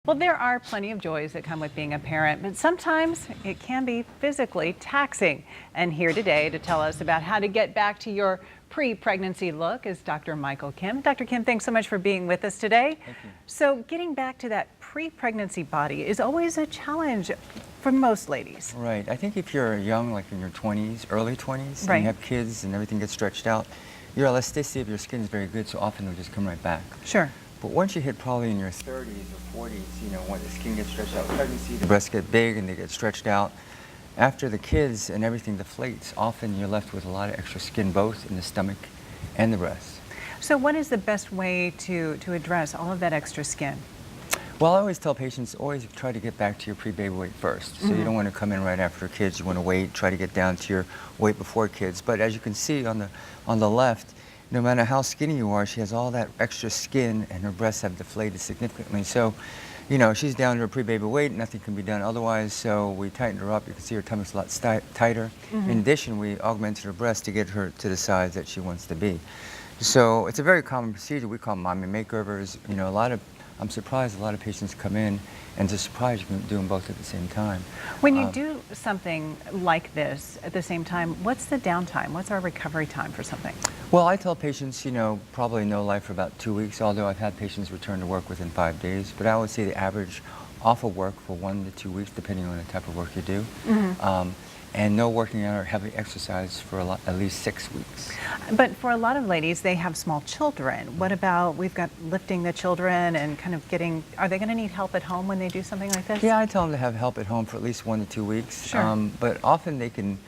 Well, there are plenty of joys that come with being a parent, but sometimes it can be physically taxing. And here today to tell us about how to get back to your pre-pregnancy look is Dr. Michael Kim. Dr. Kim, thanks so much for being with us today. Thank you. So getting back to that pre-pregnancy body is always a challenge for most ladies. Right. I think if you're young, like in your 20s, early 20s, Right. and you have kids and everything gets stretched out, your elasticity of your skin is very good, so often it'll just come right back. Sure. But once you hit probably in your 30s or 40s, when the skin gets stretched out, pregnancy, the breasts get big and they get stretched out. After the kids and everything deflates, often you're left with a lot of extra skin, both in the stomach and the breasts. So what is the best way to address all of that extra skin? Well, I always tell patients, always try to get back to your pre-baby weight first. So you don't want to come in right after kids. You want to wait, try to get down to your weight before kids. But as you can see on the left, no matter how skinny you are, she has all that extra skin and her breasts have deflated significantly. So, she's down to her pre-baby weight, nothing can be done otherwise, so we tightened her up. You can see her tummy's a lot tighter. In addition, we augmented her breast to get her to the size that she wants to be. So it's a very common procedure. We call them makeovers. I'm surprised a lot of patients come in, and they're surprised you can do them both at the same time. When you do something like this at the same time, what's the downtime? What's our recovery time for something? Well, I tell patients, probably no life for about 2 weeks, although I've had patients return to work within 5 days. But I would say the average off of work for 1 to 2 weeks, depending on the type of work you do. And no working out or heavy exercise for at least 6 weeks. But for a lot of ladies, they have small children. What about, we've got lifting the children and kind of are they going to need help at home when they do something like this? Yeah, I tell them to have help at home for at least 1 to 2 weeks. Sure. But often they can,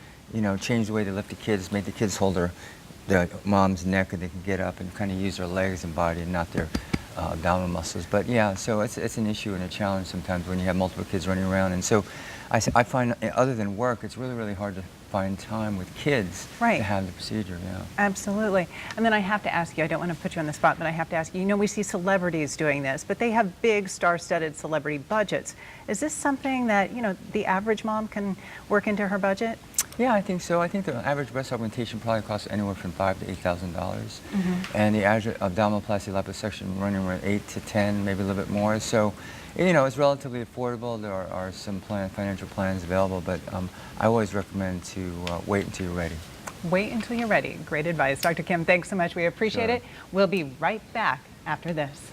change the way they lift the kids, make the kids hold their mom's neck, and they can get up and kind of use their legs and body and not their abdominal muscles. But yeah, so it's an issue and a challenge sometimes when you have multiple kids running around. And so I find, other than work, it's really, really hard to find time with kids to have the procedure. Yeah. Absolutely. And then I have to ask you, I don't want to put you on the spot, but I have to ask you, we see celebrities doing this, but they have big star-studded celebrity budgets. Is this something that, the average mom can work into her budget? Yeah, I think so. I think the average breast augmentation probably costs anywhere from $5,000 to $8,000, and the average abdominoplasty liposuction running around 8 to 10, maybe a little bit more. So, it's relatively affordable. There are some financial plans available, but I always recommend to wait until you're ready. Wait until you're ready. Great advice, Dr. Kim. Thanks so much. We appreciate it. We'll be right back after this.